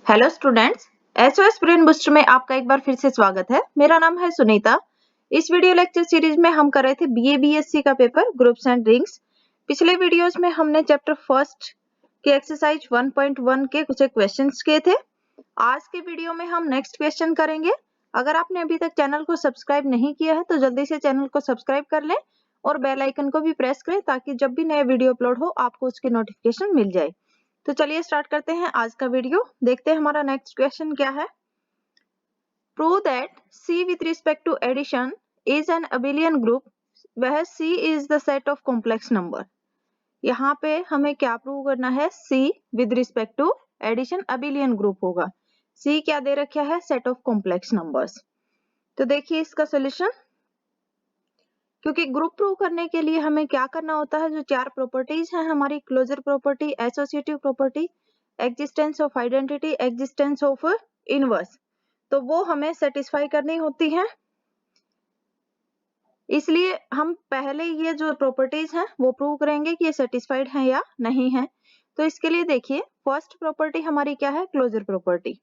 Hello students, SOS brain booster में आपका एक बार फिर से स्वागत है। मेरा नाम है सुनीता। इस वीडियो लेक्चर सीरीज में हम कर रहे थे बीए बीएससी का पेपर ग्रुप्स एंड रिंग्स। पिछले वीडियोस में हमने चैप्टर फर्स्ट के एक्सरसाइज 1.1 के कुछ क्वेश्चंस किए थे। आज के वीडियो में हम नेक्स्ट क्वेश्चन करेंगे। अगर आपने अभी तक चैनल को सब्सक्राइब नहीं किया है तो जल्दी से चैनल को सब्सक्राइब कर लें और बेल आइकन को भी प्रेस करें ताकि जब भी नया वीडियो अपलोड हो आपको उसकी नोटिफिकेशन मिल जाए। तो चलिए स्टार्ट करते हैं आज का वीडियो। देखते हैं हमारा नेक्स्ट क्वेश्चन क्या है। Prove that C with respect to addition is an abelian group where C is the set of complex number। यहाँ पे हमें क्या प्रूव करना है? C with respect to addition abelian group होगा। C क्या दे रखा है? Set of complex numbers. तो देखिए इसका सोल्यूशन। क्योंकि ग्रुप प्रूव करने के लिए हमें क्या करना होता है? जो चार प्रॉपर्टीज हैं हमारी, closure property, associative property, existence of identity, existence of inverse, तो वो हमें सेटिस्फाई करनी होती है। इसलिए हम पहले ये जो प्रॉपर्टीज हैं वो प्रूव करेंगे कि ये सेटिस्फाइड हैं या नहीं है। तो इसके लिए देखिए फर्स्ट प्रॉपर्टी हमारी क्या है? Closure property.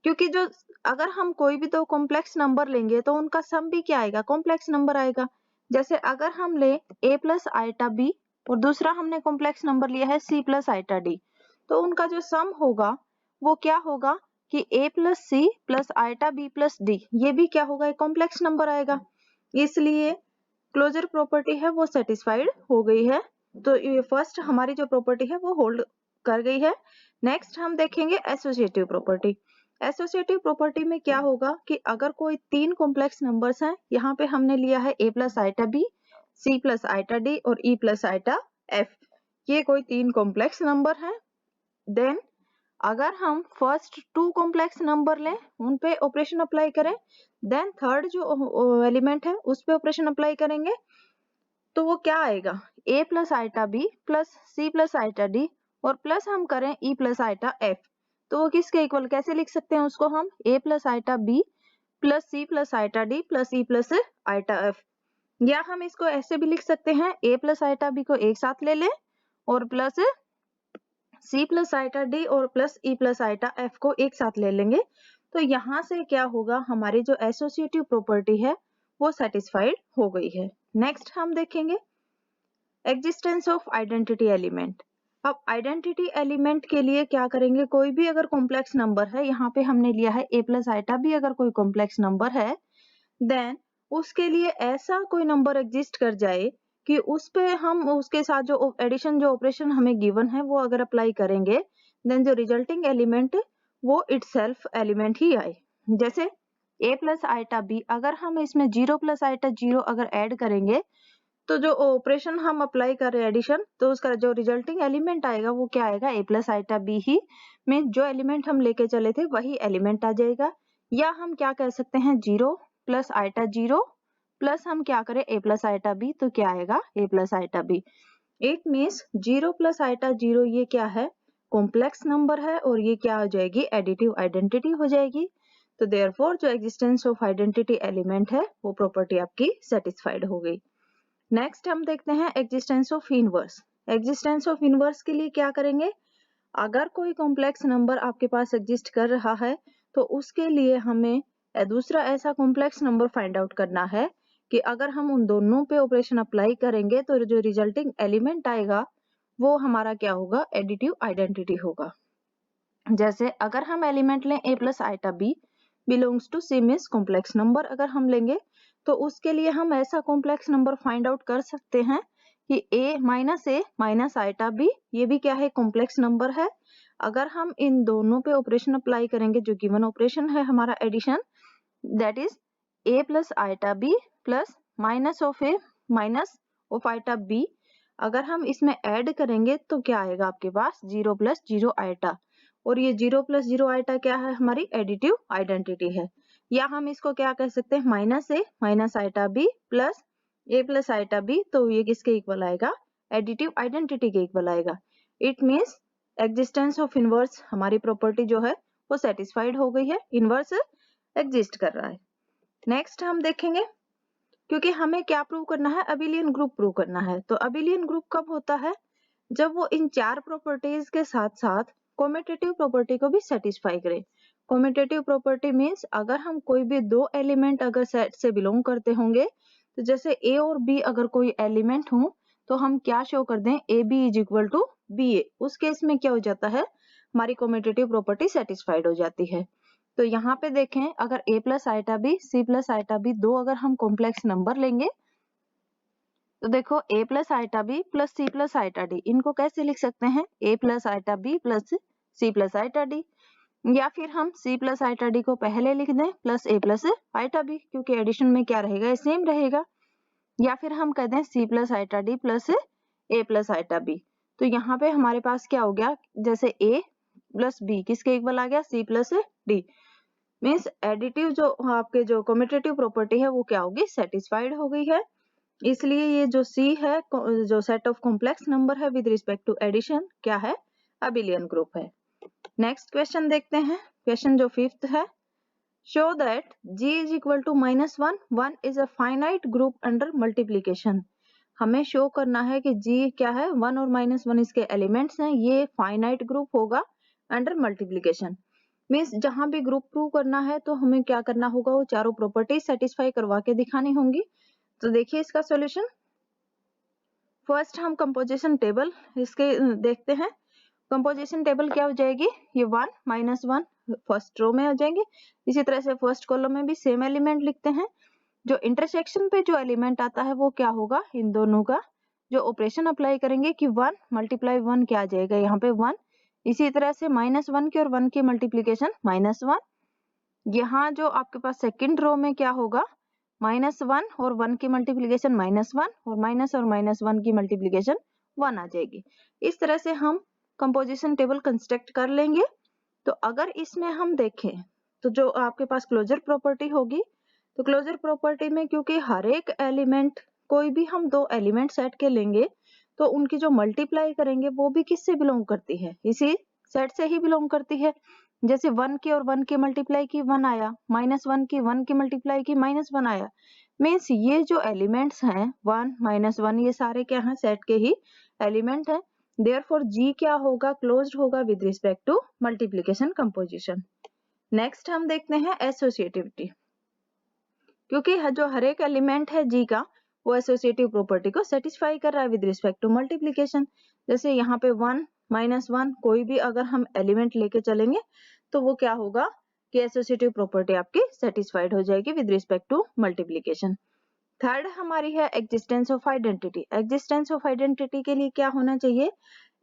क्योंकि जो अगर हम कोई भी दो कॉम्प्लेक्स नंबर लेंगे तो उनका सम भी क्या आएगा? कॉम्प्लेक्स नंबर आएगा। जैसे अगर हम ले a प्लस आइटा b और दूसरा हमने कॉम्प्लेक्स नंबर लिया है c प्लस आइटा d, तो उनका जो सम होगा वो क्या होगा कि a plus C plus iota b plus d, ये भी क्या होगा? एक कॉम्प्लेक्स नंबर आएगा। इसलिए क्लोजर प्रॉपर्टी है वो सेटिस्फाइड हो गई है। तो ये फर्स्ट हमारी जो प्रॉपर्टी है वो होल्ड कर गई है। नेक्स्ट हम देखेंगे एसोसिएटिव प्रॉपर्टी। एसोसिएटिव प्रॉपर्टी में क्या होगा कि अगर कोई तीन कॉम्प्लेक्स नंबर्स हैं, यहाँ पे हमने लिया है a plus iota b, c plus iota d और e प्लस आइटा f, ये कोई तीन कॉम्प्लेक्स नंबर हैं। देन अगर हम फर्स्ट टू कॉम्प्लेक्स नंबर लें, उन पे ऑपरेशन अप्लाई करें, देन थर्ड जो एलिमेंट है उस पे ऑपरेशन अप्लाई करेंगे, तो वो क्या आएगा? a plus iota b plus c plus iota d और प्लस हम करें e प्लस आइटा f, तो वो किसके इक्वल? कैसे लिख सकते हैं उसको हम? a plus iota b plus c plus iota d plus e plus iota f। या हम इसको ऐसे भी लिख सकते हैं, a प्लस आइटा b को एक साथ ले लें और plus c plus iota d और plus e plus iota f को एक साथ ले लेंगे। तो यहाँ से क्या होगा? हमारी जो एसोसिएटिव प्रॉपर्टी है वो सेटिस्फाइड हो गई है। नेक्स्ट हम देखेंगे एग्जिस्टेंस ऑफ आइडेंटिटी एलिमेंट। अब आइडेंटिटी एलिमेंट के लिए क्या करेंगे? कोई भी अगर कॉम्प्लेक्स नंबर है, यहाँ पे हमने लिया है a प्लस आइटा b, अगर कोई कॉम्प्लेक्स नंबर है देन उसके लिए ऐसा कोई नंबर एग्जिस्ट कर जाए कि उस पे हम उसके साथ जो एडिशन जो ऑपरेशन हमें गिवन है वो अगर अप्लाई करेंगे, देन जो रिजल्टिंग एलिमेंट वो इटसेल्फ एलिमेंट ही आए। जैसे a प्लस आइटा b, अगर हम इसमें 0 प्लस आइटा 0 अगर ऐड करेंगे तो जो ऑपरेशन हम अप्लाई कर रहे हैं एडिशन, तो उसका जो रिजल्टिंग एलिमेंट आएगा वो क्या आएगा? a प्लस आइटा b ही में जो एलिमेंट हम लेके चले थे वही एलिमेंट आ जाएगा। या हम क्या कह सकते हैं? 0 प्लस आइटा 0 प्लस हम क्या करें a प्लस आइटा b, तो क्या आएगा? a plus iota b। It means 0 plus iota 0 ये क्या है? कॉम्प्लेक्स नंबर है और ये क्या हो जाएगी? एडिटिव आइडेंटिटी हो जाएगी। तो देयरफॉर जो एग्जिस्टेंस ऑफ आइडेंटिटी एलिमेंट है वो प्रॉपर्टी आपकी सेटिस्फाइड हो गई। नेक्स्ट हम देखते हैं existence of inverse. Existence of inverse के लिए क्या करेंगे? अगर कोई कॉम्प्लेक्स नंबर आपके पास एग्जिस्ट कर रहा है तो उसके लिए हमें दूसरा ऐसा कॉम्प्लेक्स नंबर फाइंड आउट करना है कि अगर हम उन दोनों पे ऑपरेशन अप्लाई करेंगे तो जो रिजल्टिंग एलिमेंट आएगा वो हमारा क्या होगा? एडिटिव आइडेंटिटी होगा। जैसे अगर हम एलिमेंट लें a plus iota b belongs to C means complex number, अगर हम लेंगे तो उसके लिए हम ऐसा कॉम्प्लेक्स नंबर फाइंड आउट कर सकते हैं कि a माइनस आइटा b, ये भी क्या है? कॉम्प्लेक्स नंबर है। अगर हम इन दोनों पे ऑपरेशन अप्लाई करेंगे, जो गिवन ऑपरेशन है हमारा addition, that is a plus iota b plus minus of iota b, अगर हम इसमें ऐड करेंगे तो क्या आएगा आपके पास? 0 प्लस 0 आइटा, और ये 0 प्लस 0 आइटा क्या है? हमारी एडिटिव आइडेंटिटी है। या हम इसको क्या कह सकते हैं? Minus iota b plus a plus iota b, तो ये किसके इक्वल आएगा? एडिटिव आइडेंटिटी के इक्वल आएगा। It means existence of inverse हमारी प्रॉपर्टी जो है वो सेटिस्फाइड हो गई है, इनवर्स एग्जिस्ट कर रहा है। नेक्स्ट हम देखेंगे, क्योंकि हमें क्या प्रूव करना है? अबिलियन ग्रुप प्रूव करना है। तो अबिलियन ग्रुप कब होता है? जब वो इन चार प्रॉपर्टीज के साथ साथ कम्यूटेटिव प्रॉपर्टी को भी सेटिस्फाई करे। कम्यूटेटिव प्रॉपर्टी मीन्स अगर हम कोई भी दो एलिमेंट अगर सेट से बिलोंग करते होंगे, तो जैसे ए और बी अगर कोई एलिमेंट हो तो हम क्या शो कर दें, A B is equal to B A, उस केस में क्या हो जाता है, हमारी कम्यूटेटिव प्रॉपर्टी सेटिस्फाइड हो जाती है। तो यहाँ पे देखें, अगर a plus iota B C plus iota B दो अगर हम कॉम्प्लेक्स नंबर लेंगे तो देखो a plus iota B plus C plus iota D, इनको कैसे लिख सकते हैं, a plus iota B plus C plus iota D, या फिर हम c प्लस आइटा डी को पहले लिख दें plus a plus iota B, क्योंकि एडिशन में क्या रहेगा, सेम रहेगा। या फिर हम कह दें c plus iota D plus a plus iota B. तो यहाँ पे हमारे पास क्या हो गया, जैसे a प्लस b किसके इक्वल आ गया, c plus d, means additive जो आपके जो कम्यूटेटिव प्रॉपर्टी है वो क्या होगी, सेटिस्फाइड हो गई है। इसलिए ये जो C है, जो सेट ऑफ कॉम्प्लेक्स नंबर है विद रिस्पेक्ट टू एडिशन, क्या है, अबिलियन ग्रुप है। नेक्स्ट क्वेश्चन देखते हैं, क्वेश्चन जो 5th है, show that G is equal to -1, 1 is a finite group under multiplication. हमें शो करना है कि G क्या है, 1 और -1 इसके एलिमेंट्स हैं, ये फाइनाइट ग्रुप होगा अंडर मल्टीप्लीकेशन। मीन्स जहां भी ग्रुप प्रूव करना है तो हमें क्या करना होगा, वो चारों प्रॉपर्टी सेटिस्फाई करवा के दिखानी होंगी। तो देखिए इसका सॉल्यूशन, फर्स्ट हम कंपोजिशन टेबल इसके देखते हैं। कंपोजिशन टेबल क्या हो जाएगी, ये 1 -1 फर्स्ट रो में हो जाएंगे। इसी तरह से फर्स्ट कॉलम में भी सेम एलिमेंट लिखते हैं। जो इंटरसेक्शन पे जो एलिमेंट आता है वो क्या होगा, इन दोनों का जो ऑपरेशन अप्लाई करेंगे कि 1 मल्टीप्लाई 1 क्या आ जाएगा, यहाँ पे 1। इसी तरह से -1 की और 1 की मल्टीप्लीकेशन -1। यहाँ जो आपके पास सेकंड रो में क्या होगा, -1 और 1 की मल्टीप्लीकेशन -1 और -1 की मल्टीप्लीकेशन 1 आ जाएगी। इस तरह से हम कंपोजिशन टेबल कंस्ट्रक्ट कर लेंगे। तो अगर इसमें हम देखें तो जो आपके पास क्लोजर प्रॉपर्टी होगी, तो क्लोजर प्रॉपर्टी में क्योंकि हर एक एलिमेंट, कोई भी हम दो एलिमेंट सेट के लेंगे तो उनकी जो मल्टीप्लाई करेंगे वो भी किससे बिलोंग करती है, इसी सेट से ही बिलोंग करती है। जैसे 1 की और 1 की मल्टीप्लाई की 1 आया, -1 की 1 की मल्टीप्लाई की -1 आया। मीन्स ये जो एलिमेंट्स हैं 1 -1 ये सारे क्या हैं, सेट के ही एलिमेंट हैं। देयरफॉर G क्या होगा, क्लोज्ड होगा with respect to multiplication composition. Next हम देखते हैं एसोसिएटिविटी, क्योंकि जो हर एक एलिमेंट है G का वो एसोसिएटिव प्रॉपर्टी को सेटिस्फाई कर रहा है विद रिस्पेक्ट टू मल्टीप्लिकेशन। जैसे यहाँ पे 1 -1 कोई भी अगर हम एलिमेंट लेके चलेंगे तो वो क्या होगा कि एसोसिएटिव प्रॉपर्टी आपकी सेटिस्फाइड हो जाएगी with respect to multiplication. Third हमारी है existence of identity. Existence of identity के लिए क्या होना चाहिए,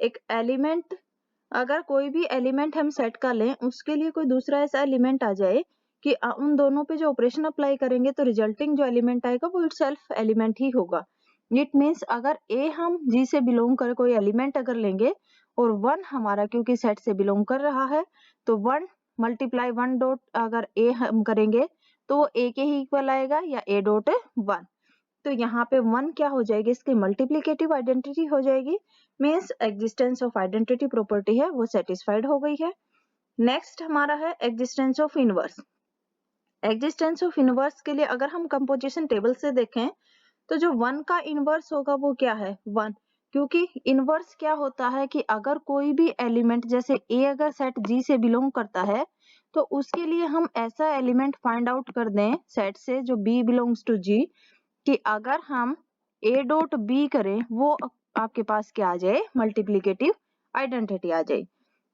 एक एलिमेंट, अगर कोई भी एलिमेंट हम सेट कर लें उसके लिए कोई दूसरा ऐसा एलिमेंट आ जाए कि उन दोनों पे जो ऑपरेशन अप्लाई करेंगे तो रिजल्टिंग जो एलिमेंट आएगा वो इटसेल्फ एलिमेंट ही होगा। इट मीन्स अगर ए हम जी से बिलोंग कर कोई एलिमेंट अगर लेंगे और 1 हमारा क्योंकि सेट से बिलोंग कर रहा है तो 1 मल्टीप्लाई 1 डॉट अगर ए हम करेंगे तो वो ए के ही इक्वल आएगा या ए डॉट 1। तो यहाँ पे 1 क्या हो जाएगी, इसकी मल्टीप्लिकेटिव आइडेंटिटी हो जाएगी। Means existence of identity property है वो सेटिस्फाइड हो गई है। नेक्स्ट हमारा है existence of inverse. Existence of inverse के लिए अगर हम कंपोजिशन टेबल से देखें तो जो 1 का इनवर्स होगा वो क्या है, 1, क्योंकि इनवर्स क्या होता है कि अगर कोई भी एलिमेंट जैसे ए अगर सेट जी से बिलोंग करता है तो उसके लिए हम ऐसा एलिमेंट फाइंड आउट कर दें सेट से जो बी बिलोंग्स टू जी, कि अगर हम a डॉट बी करें वो आपके पास क्या आ जाए, मल्टीप्लिकेटिव आइडेंटिटी आ जाए।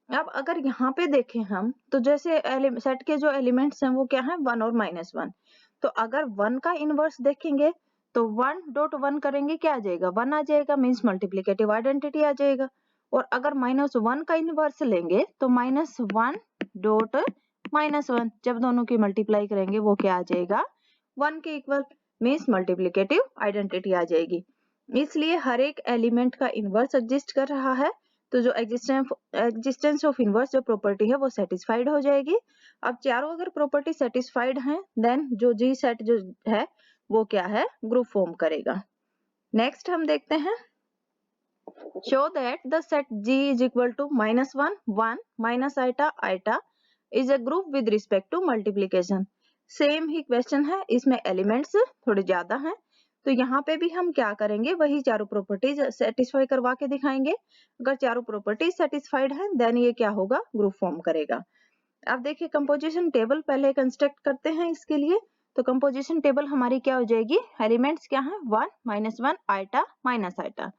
अब अगर यहाँ पे देखें हम तो जैसे सेट के जो एलिमेंट्स हैं वो क्या है, 1 और -1। तो अगर 1 का इनवर्स देखेंगे तो 1 डॉट 1 करेंगे क्या आ जाएगा, 1 आ जाएगा, मीन्स मल्टीप्लिकेटिव आइडेंटिटी आ जाएगा। और अगर -1 का इनवर्स लेंगे तो -1 डॉट -1 जब दोनों की मल्टीप्लाई करेंगे वो क्या आ जाएगा, 1 के इक्वल, मीन्स मल्टीप्लिकेटिव आइडेंटिटी आ जाएगी। इसलिए हर एक एलिमेंट का इनवर्स एग्जिस्ट कर रहा है तो जो एग्जिस्टेंस ऑफ इनवर्स जो प्रॉपर्टी है वो सेटिस्फाइड हो जाएगी। अब चारों अगर प्रॉपर्टी सेटिस्फाइड हैं देन जो जी सेट जो है वो क्या है, ग्रुप फॉर्म करेगा। नेक्स्ट हम देखते हैं, show that the set G is equal to -1 1 minus iota iota is a group with respect to multiplication. Same ही क्वेश्चन है, इसमें एलिमेंट्स थोड़े ज्यादा हैं तो यहाँ पे भी हम क्या करेंगे, वही चारों प्रॉपर्टीज सेटिस्फाई करवा के दिखाएंगे। अगर चारों प्रॉपर्टीज सेटिस्फाइड है देन ये क्या होगा, ग्रुप फॉर्म करेगा। अब देखिए कंपोजिशन टेबल पहले कंस्ट्रक्ट करते हैं इसके लिए। तो कंपोजिशन टेबल हमारी क्या हो जाएगी, एलिमेंट्स क्या है 1 -1 आइटा माइनस आइटा।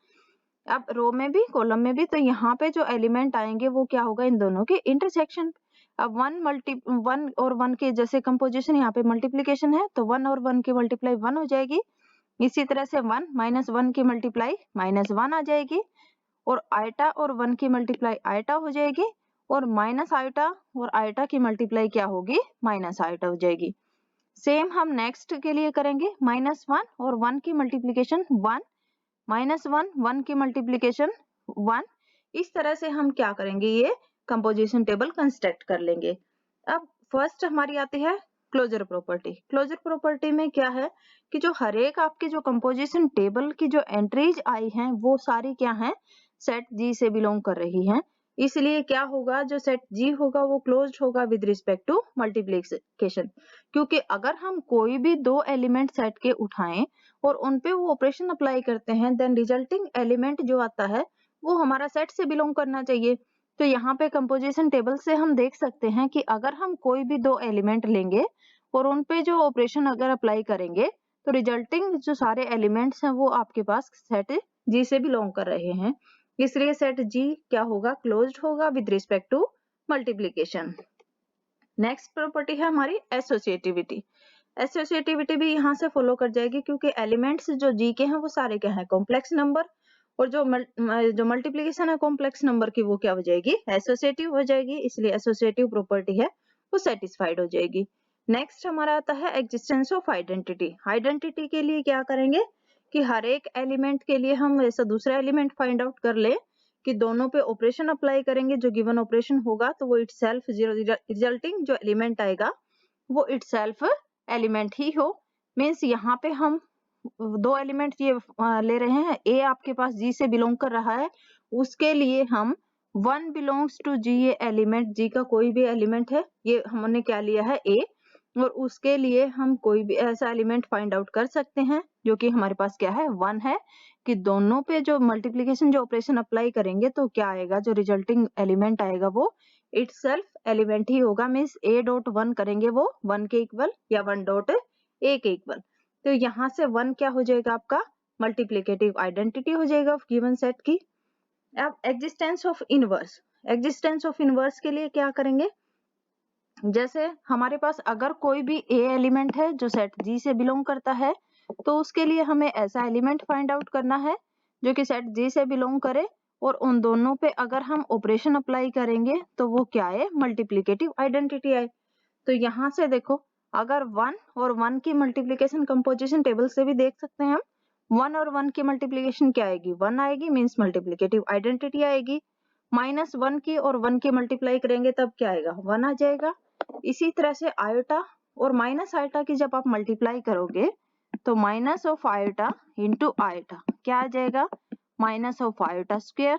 अब रो में भी कॉलम में भी, तो यहाँ पे जो एलिमेंट आएंगे वो क्या होगा, इन दोनों के इंटरसेक्शन। अब 1 और 1 के जैसे कंपोजिशन यहाँ पे मल्टीप्लीकेशन है तो 1 और 1 की मल्टीप्लाई 1 हो जाएगी। इसी तरह से 1 -1 की मल्टीप्लाई -1 आ जाएगी, और आइटा और 1 की मल्टीप्लाई आइटा हो जाएगी, और माइनस आइटा और आइटा की मल्टीप्लाई क्या होगी, माइनस आइटा हो जाएगी। सेम हम नेक्स्ट के लिए करेंगे, -1 और 1 की मल्टीप्लीकेशन 1, -1 1 की मल्टीप्लीकेशन 1। इस तरह से हम क्या करेंगे, ये कंपोजिशन टेबल कंस्ट्रक्ट कर लेंगे। अब फर्स्ट हमारी आती है क्लोजर प्रॉपर्टी। क्लोजर प्रॉपर्टी में क्या है कि जो हर एक आपके जो कंपोजिशन टेबल की जो एंट्रीज आई हैं वो सारी क्या हैं, सेट जी से बिलोंग कर रही हैं। इसलिए क्या होगा, जो सेट जी होगा वो क्लोज्ड होगा विद रिस्पेक्ट टू मल्टीप्लिकेशन। क्योंकि अगर हम कोई भी दो एलिमेंट सेट के उठाएं और उन पे वो ऑपरेशन अप्लाई करते हैं देन रिजल्टिंग एलिमेंट जो आता है वो हमारा सेट से बिलोंग करना चाहिए। तो यहाँ पे कंपोजिशन टेबल से हम देख सकते हैं कि अगर हम कोई भी दो एलिमेंट लेंगे और उन पे जो ऑपरेशन अगर अप्लाई करेंगे तो रिजल्टिंग जो सारे एलिमेंट्स हैं वो आपके पास सेट जी से बिलोंग कर रहे हैं। इसलिए सेट जी क्या होगा, क्लोज्ड होगा with respect to multiplication. Next property है हमारी एसोसिएटिविटी। एसोसिएटिविटी भी यहाँ से फॉलो कर जाएगी क्योंकि एलिमेंट्स जो जी के हैं वो सारे क्या हैं, कॉम्प्लेक्स नंबर, और जो मल्टीप्लिकेशन है कॉम्प्लेक्स नंबर की वो क्या हो जाएगी, एसोसिएटिव हो जाएगी। इसलिए एसोसिएटिव प्रॉपर्टी है वो सेटिस्फाइड हो जाएगी। नेक्स्ट हमारा आता है एग्जिस्टेंस ऑफ आइडेंटिटी। आइडेंटिटी के लिए क्या करेंगे कि हर एक एलिमेंट के लिए हम ऐसा दूसरा एलिमेंट फाइंड आउट कर ले कि दोनों पे ऑपरेशन अप्लाई करेंगे, जो गिवन ऑपरेशन होगा तो वो इटसेल्फ रिजल्टिंग जो एलिमेंट आएगा वो इटसेल्फ एलिमेंट ही हो। मीन्स यहाँ पे हम दो एलिमेंट ये ले रहे हैं, ए आपके पास जी से बिलोंग कर रहा है, उसके लिए हम 1 बिलोंग्स टू जी, ये एलिमेंट जी का कोई भी एलिमेंट है, ये हमने क्या लिया है ए, और उसके लिए हम कोई भी ऐसा एलिमेंट फाइंड आउट कर सकते हैं जो कि हमारे पास क्या है 1 है, कि दोनों पे जो मल्टीप्लिकेशन जो ऑपरेशन अप्लाई करेंगे तो क्या आएगा, जो रिजल्टिंग एलिमेंट आएगा वो इटसेल्फ एलिमेंट ही होगा। मीन्स ए डॉट 1 करेंगे वो 1 के इक्वल या 1 डॉट ए के इक्वल। तो यहाँ से 1 क्या हो जाएगा, आपका मल्टीप्लिकेटिव आइडेंटिटी हो जाएगा ऑफ गिवन सेट की। अब existence of inverse. Existence of inverse के लिए क्या करेंगे, जैसे हमारे पास अगर कोई भी ए एलिमेंट है जो सेट जी से बिलोंग करता है तो उसके लिए हमें ऐसा एलिमेंट फाइंड आउट करना है जो कि सेट जी से बिलोंग करे, और उन दोनों पे अगर हम ऑपरेशन अप्लाई करेंगे तो वो क्या है, मल्टीप्लिकेटिव आइडेंटिटी आए। तो यहाँ से देखो, अगर 1 और 1 की मल्टीप्लिकेशन कंपोजिशन टेबल से भी देख सकते हैं हम, 1 और 1 की मल्टीप्लिकेशन क्या आएगी, 1 आएगी, मीन्स मल्टीप्लिकेटिव आइडेंटिटी आएगी। -1 की और 1 की मल्टीप्लाई करेंगे तब क्या आएगा, 1 आ जाएगा। इसी तरह से आयोटा और माइनस आयोटा की जब आप मल्टीप्लाई करोगे तो minus of iota into iota क्या आ जाएगा, माइनस ऑफ आयोटा स्क्वायर,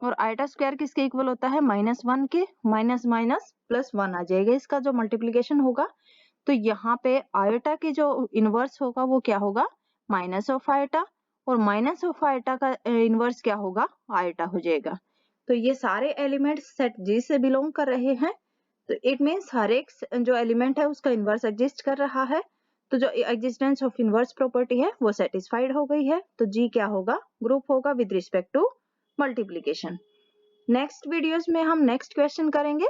और आयोटा स्क्वायर किसके इक्वल होता है, -1 के, माइनस माइनस प्लस 1 आ जाएगा इसका जो मल्टीप्लिकेशन होगा। तो यहाँ पे आयोटा की जो इनवर्स होगा वो क्या होगा, माइनस ऑफ आयोटा, और माइनस ऑफ आयोटा का इनवर्स क्या होगा, आयोटा हो जाएगा। तो ये सारे एलिमेंट्स सेट जी से बिलोंग कर रहे हैं, तो इट मीन्स हर एक जो एलिमेंट है उसका इनवर्स एग्जिस्ट कर रहा है। तो जो एग्जिस्टेंस ऑफ इनवर्स प्रॉपर्टी है वो सेटिस्फाइड हो गई है। तो जी क्या होगा, ग्रुप होगा with respect to multiplication. Next videos में हम नेक्स्ट क्वेश्चन करेंगे।